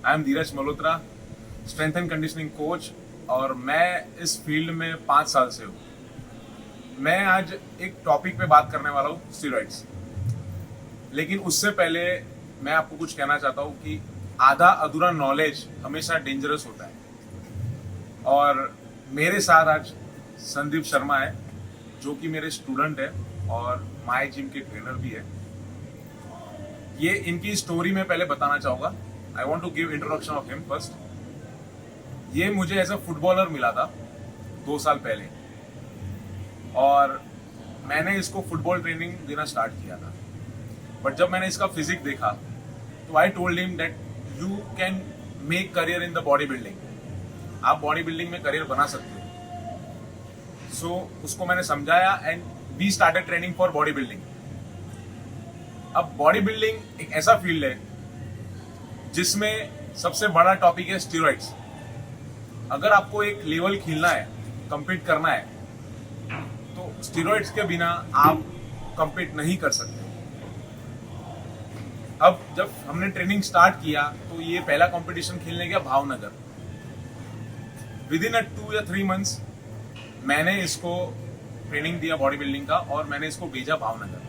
I am Dheeraj Malhotra, strength and conditioning coach, और मैं इस फील्ड में 5 साल से हूँ। मैं आज एक टॉपिक पे बात करने वाला हूँ, स्टीरॉइड्स। लेकिन उससे पहले मैं आपको कुछ कहना चाहता हूँ कि आधा अधूरा नॉलेज हमेशा डेंजरस होता है। और मेरे साथ आज संदीप शर्मा है, जो कि मेरे स्टूडेंट है और माय जिम के ट्रेनर भी है। ये इनकी स्टोरी में पहले बताना चाहूँगा। I want to give introduction of him first. ये मुझे एज अ फुटबॉलर मिला था 2 साल पहले, और मैंने इसको फुटबॉल ट्रेनिंग देना स्टार्ट किया था। बट जब मैंने इसका फिजिक देखा तो I told him that you can make career in the body building. आप बॉडी बिल्डिंग में करियर बना सकते हो। सो उसको मैंने समझाया and we started training for body building. अब बॉडी बिल्डिंग एक ऐसा फील्ड है जिसमें सबसे बड़ा टॉपिक है स्टीरॉइड्स। अगर आपको एक लेवल खेलना है, compete करना है, तो स्टीरॉइड्स के बिना आप compete नहीं कर सकते। अब जब हमने ट्रेनिंग स्टार्ट किया तो ये पहला कंपटीशन खेलने गया भावनगर। विद इन 2 या 3 मंथ्स मैंने इसको ट्रेनिंग दिया बॉडी बिल्डिंग का, और मैंने इसको भेजा भावनगर।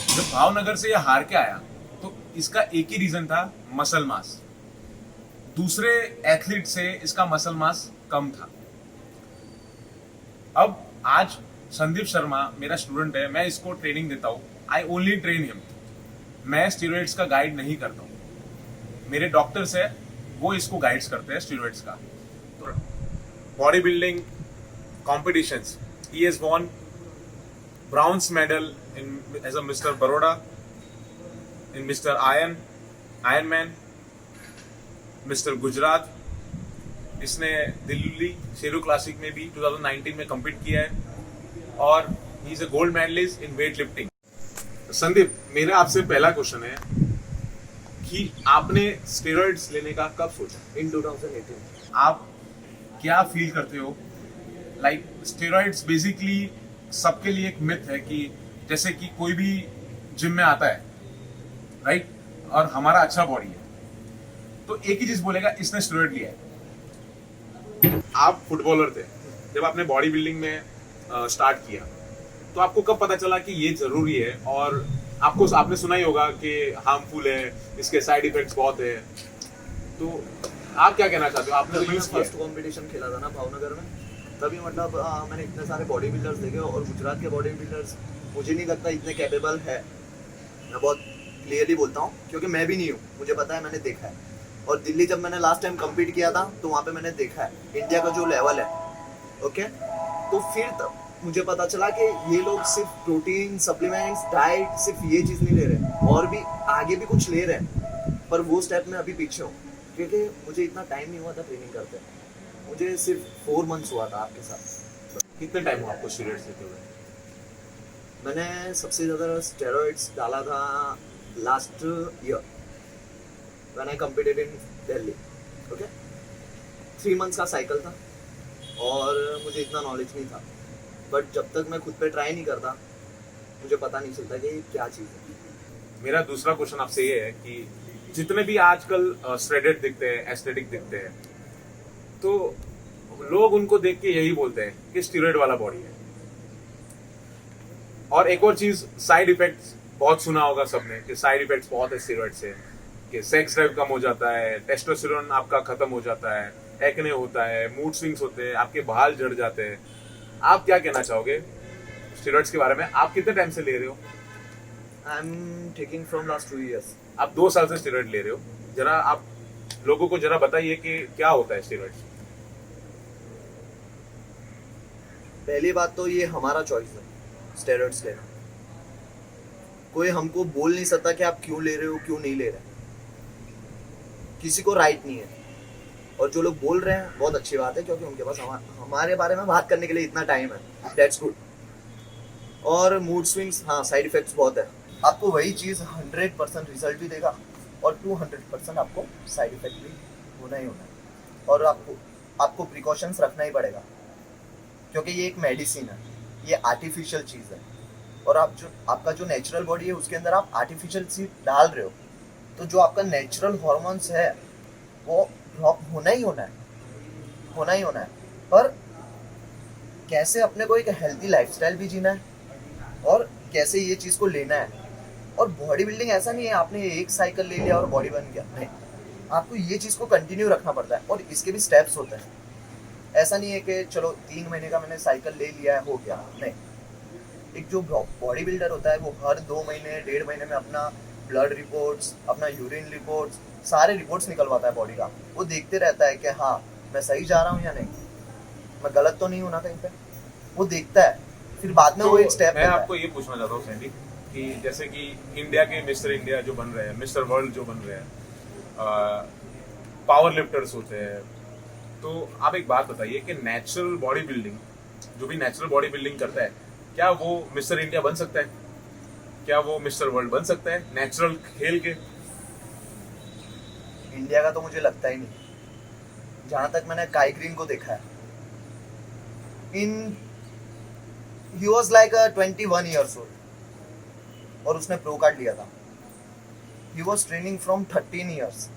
जब भावनगर से ये हार के आया तो इसका एक ही रीजन था, मसल मास। दूसरे एथलीट से इसका मसल मास कम था। अब आज संदीप शर्मा मेरा स्टूडेंट है, मैं इसको ट्रेनिंग देता हूँ। I only train him. मैं स्टीरॉइड्स का गाइड नहीं करता हूँ। मेरे डॉक्टर्स है, वो इसको गाइड्स करते हैं स्टीरॉइड्स का। Body building competitions, he has won bronze medal in as a mister Baroda, in mister iron man, mister Gujarat. इसने दिल्ली शेरू क्लासिक में भी 2019 में कम्पीट किया है, और he is a gold medalist in weight lifting. Sandeep, मेरा आपसे पहला क्वेश्चन है कि आपने स्टेरॉइड्स लेने का कब सोचा? इन 2018। आप क्या फील करते हो? लाइक स्टेरॉइड्स बेसिकली सबके लिए एक मिथ है कि जैसे कि कोई भी जिम में आता है, राइट, और हमारा अच्छा बॉडी है तो एक ही चीज बोलेगा, इसने स्टेरॉइड लिया है। आप फुटबॉलर थे, जब आपने बॉडी बिल्डिंग में स्टार्ट किया तो आपको कब पता चला कि ये जरूरी है? और आपने सुना ही होगा कि हार्मफुल है, इसके साइड इफेक्ट्स बहुत है। तो आप क्या कहना चाहते हो? आपने जब मैंने यूज किया? फर्स्ट कंपटीशन खेला था ना भावनगर में, तभी मतलब मैंने इतने सारे बॉडी बिल्डर्स देखे, और गुजरात के बॉडी बिल्डर्स मुझे नहीं लगता इतने कैपेबल है। मैं बहुत क्लियरली बोलता हूँ, क्योंकि मैं भी नहीं हूँ, मुझे पता है, मैंने देखा है। और दिल्ली जब मैंने लास्ट टाइम कम्पीट किया था तो वहाँ पे मैंने देखा है इंडिया का जो लेवल है। ओके, तो फिर तब मुझे पता चला कि ये लोग सिर्फ प्रोटीन सप्लीमेंट्स डाइट सिर्फ ये चीज़ नहीं ले रहे, और भी आगे भी कुछ ले रहे हैं, पर वो स्टेप में अभी पीछे हूँ, क्योंकि मुझे इतना टाइम नहीं हुआ था ट्रेनिंग करते। मुझे सिर्फ 4 मंथ्स हुआ था आपके साथ। कितने टाइम हुआ आपको स्टेरॉइड्स लेते हुए? मैंने सबसे ज़्यादा स्टेरॉइड्स डाला था last year when I competed in Delhi. Okay, 3 months का साइकिल था, और मुझे इतना नॉलेज नहीं था। बट जब तक मैं खुद पे ट्राई नहीं करता, मुझे पता नहीं चलता कि ये क्या चीज़ है। मेरा दूसरा क्वेश्चन आपसे ये है कि जितने भी आजकल श्रेडेड दिखते हैं, एस्थेटिक दिखते हैं, तो लोग उनको देख के यही बोलते हैं कि स्टीरॉइड वाला बॉडी है। और एक और चीज, साइड इफेक्ट्स बहुत सुना होगा सबने कि साइड इफेक्ट्स बहुत है स्टीरॉइड से, कि सेक्स ड्राइव कम हो जाता है, टेस्टोस्टेरोन आपका खत्म हो जाता है, एक्ने होता है, मूड स्विंग्स होते हैं, आपके बाल झड़ जाते हैं। आप क्या कहना चाहोगे स्टीरॉइड्स के बारे में? आप कितने टाइम से ले रहे हो? I am taking from last 2 years। आप 2 साल से स्टीरॉइड ले रहे हो। जरा आप लोगों को जरा बताइए कि क्या होता है स्टीरॉइड्स। पहली बात तो ये हमारा चॉइस है स्टेरॉइड्स लेना। कोई हमको बोल नहीं सकता कि आप क्यों ले रहे हो, क्यों नहीं ले रहे। किसी को राइट नहीं है। और जो लोग बोल रहे हैं बहुत अच्छी बात है, क्योंकि उनके पास हमारे बारे में बात करने के लिए इतना टाइम है। That's good. और मूड स्विंग्स, हाँ, साइड इफेक्ट्स बहुत है। आपको वही चीज़ 100% रिजल्ट भी देगा, और 200% आपको साइड इफेक्ट भी होना ही होना है। और आपको प्रिकॉशंस रखना ही पड़ेगा, क्योंकि ये एक मेडिसिन है, ये आर्टिफिशियल चीज़ है। और आपका जो नेचुरल बॉडी है उसके अंदर आप आर्टिफिशियल चीज डाल रहे हो, तो जो आपका नेचुरल हॉर्मोन्स है वो ड्रॉप होना ही होना है, होना ही होना है। पर कैसे अपने को एक हेल्थी लाइफस्टाइल भी जीना है और कैसे ये चीज़ को लेना है। और बॉडी बिल्डिंग ऐसा नहीं है आपने एक साइकिल ले लिया और बॉडी बन गया, नहीं, आपको ये चीज़ को कंटिन्यू रखना पड़ता है और इसके भी स्टेप्स होते हैं। ऐसा नहीं है कि चलो 3 महीने का मैंने साइकिल ले लिया है हो गया, नहीं। एक जो बॉडी बिल्डर होता है वो हर 2 महीने 1.5 महीने में अपना ब्लड रिपोर्ट्स, अपना यूरिन रिपोर्ट्स, सारे रिपोर्ट्स निकलवाता है बॉडी का। वो देखते रहता है कि हाँ मैं सही जा रहा हूँ या नहीं, मैं गलत तो नहीं हूँ ना कहीं पे, वो देखता है। फिर बाद में वो एक स्टेप मैं आपको ये पूछना चाहता हूँ सैंडी कि जैसे कि इंडिया के मिस्टर इंडिया जो बन रहे हैं, मिस्टर वर्ल्ड जो बन रहे हैं, पावर लिफ्टर्स होते हैं, तो आप एक बात बताइए कि नेचुरल बॉडी बिल्डिंग, जो भी नेचुरल बॉडी बिल्डिंग करता है, क्या वो मिस्टर इंडिया बन सकता है? क्या वो मिस्टर वर्ल्ड बन सकता है नेचुरल खेल के? इंडिया का तो मुझे लगता ही नहीं। जहां तक मैंने काई ग्रीन को देखा है, he was like 21 years old और उसने प्रो कार्ड लिया था। He was training from 13 years।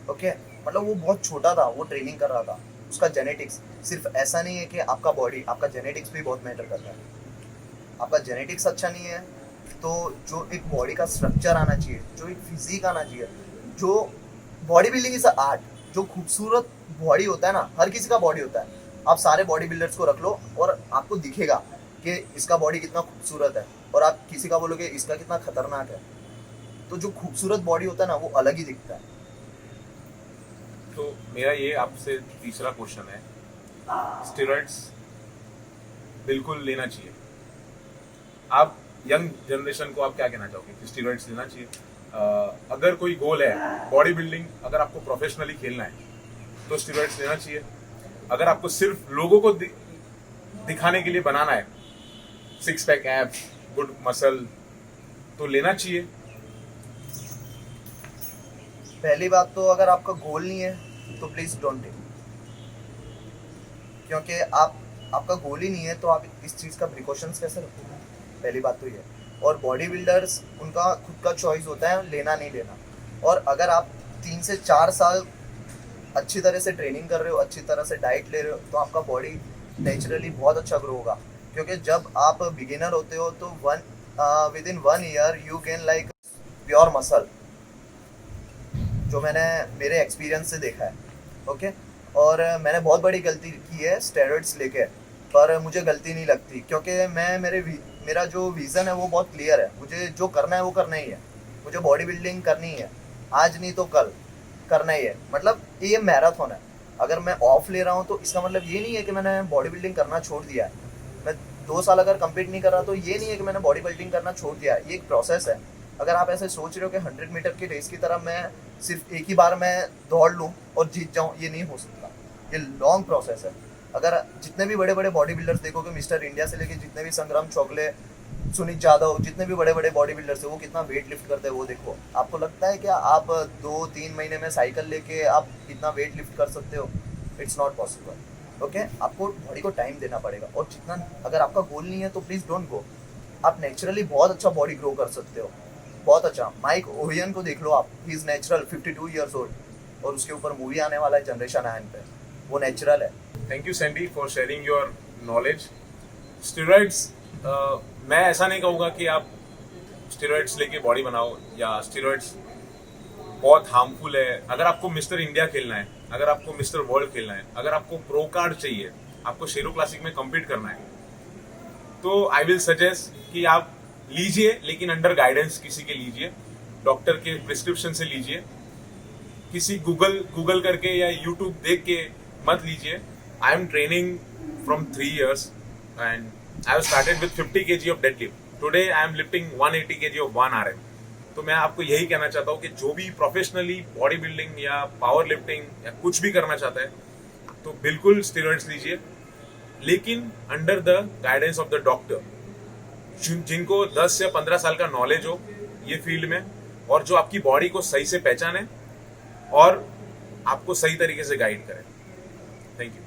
Okay, मतलब वो बहुत छोटा था, वो ट्रेनिंग कर रहा था। उसका जेनेटिक्स, सिर्फ ऐसा नहीं है कि आपका बॉडी, आपका जेनेटिक्स भी बहुत मैटर करता है। आपका जेनेटिक्स अच्छा नहीं है तो जो एक बॉडी का स्ट्रक्चर आना चाहिए, जो एक फिजिक आना चाहिए, जो बॉडी बिल्डिंग इज आर्ट, जो खूबसूरत बॉडी होता है ना, हर किसी का बॉडी होता है। आप सारे बॉडी बिल्डर्स को रख लो और आपको दिखेगा कि इसका बॉडी कितना खूबसूरत है, और आप किसी का बोलोगे इसका कितना खतरनाक है। तो जो खूबसूरत बॉडी होता है ना वो अलग ही दिखता है। तो मेरा ये आपसे तीसरा क्वेश्चन है, स्टेरॉइड्स बिल्कुल लेना चाहिए? आप यंग जनरेशन को आप क्या कहना चाहोगे कि स्टेरॉइड्स लेना चाहिए? अगर कोई गोल है बॉडी बिल्डिंग, अगर आपको प्रोफेशनली खेलना है तो स्टेरॉइड्स लेना चाहिए। अगर आपको सिर्फ लोगों को दिखाने के लिए बनाना है, 6 पैक एब्स, गुड मसल, तो लेना चाहिए? पहली बात तो अगर आपका गोल नहीं है तो प्लीज डोंट टेक, क्योंकि आपका गोल ही नहीं है तो आप इस चीज़ का प्रिकॉशंस कैसे रखोगे? पहली बात तो ये। और बॉडी बिल्डर्स, उनका खुद का चॉइस होता है लेना नहीं लेना। और अगर आप 3 से 4 साल अच्छी तरह से ट्रेनिंग कर रहे हो, अच्छी तरह से डाइट ले रहे हो, तो आपका बॉडी नेचुरली बहुत अच्छा ग्रो होगा। क्योंकि जब आप बिगिनर होते हो तो with in 1 year you gain like pure muscle, जो मैंने मेरे एक्सपीरियंस से देखा है। ओके, और मैंने बहुत बड़ी गलती की है स्टेरॉइड्स लेके, पर मुझे गलती नहीं लगती, क्योंकि मेरा जो विज़न है वो बहुत क्लियर है। मुझे जो करना है वो करना ही है। मुझे बॉडी बिल्डिंग करनी है, आज नहीं तो कल करना ही है। मतलब ये मैराथन है। अगर मैं ऑफ ले रहा हूँ तो इसका मतलब ये नहीं है कि मैंने बॉडी बिल्डिंग करना छोड़ दिया है। मैं 2 साल अगर कंप्लीट नहीं कर रहा तो ये नहीं है कि मैंने बॉडी बिल्डिंग करना छोड़ दिया है। ये एक प्रोसेस है। अगर आप ऐसे सोच रहे हो कि 100 मीटर की रेस की तरह मैं सिर्फ एक ही बार मैं दौड़ लूँ और जीत जाऊँ, ये नहीं हो सकता। ये लॉन्ग प्रोसेस है। अगर जितने भी बड़े बड़े बॉडी बिल्डर्स देखोगे, मिस्टर इंडिया से लेके जितने भी संग्राम चौगले, सुनीत जाधव, जितने भी बड़े बड़े बॉडी बिल्डर्स है, वो कितना वेट लिफ्ट करते हैं वो देखो। आपको लगता है क्या आप 2-3 महीने में साइकिल लेके आप इतना वेट लिफ्ट कर सकते हो? It's not possible. ओके, आपको बॉडी को टाइम देना पड़ेगा। और जितना, अगर आपका गोल नहीं है तो प्लीज़ डोंट गो। आप नेचुरली बहुत अच्छा बॉडी ग्रो कर सकते हो, बहुत अच्छा। माइक ओहियन को देख लो आप, he is natural, 52 years old, और उसके ऊपर मूवी आने वाला है जनरेशन आयन पे, वो नेचुरल है। Thank you Sandy for sharing your knowledge. Steroids, मैं ऐसा नहीं कहूँगा कि आप स्टेरॉइड्स लेके बॉडी बनाओ, या स्टेरॉइड्स बहुत हार्मफुल है। अगर आपको मिस्टर इंडिया खेलना है, अगर आपको मिस्टर वर्ल्ड खेलना है, अगर आपको प्रो कार्ड चाहिए, आपको शेरो क्लासिक में कम्पीट करना है, तो आई विल सजेस्ट कि आप लीजिए, लेकिन अंडर गाइडेंस किसी के लीजिए, डॉक्टर के प्रिस्क्रिप्शन से लीजिए। किसी गूगल करके या यूट्यूब देख के मत लीजिए। I am training from 3 years and I have started with 50 kg of deadlift. Today I am lifting 180 kg of 1 RM. तो मैं आपको यही कहना चाहता हूँ कि जो भी प्रोफेशनली बॉडी बिल्डिंग या पावर लिफ्टिंग या कुछ भी करना चाहता है तो बिल्कुल स्टेरॉइड्स लीजिए, लेकिन under the guidance of the doctor, जिनको 10 या 15 साल का नॉलेज हो ये फील्ड में, और जो आपकी बॉडी को सही से पहचाने और आपको सही तरीके से गाइड करें। Thank you.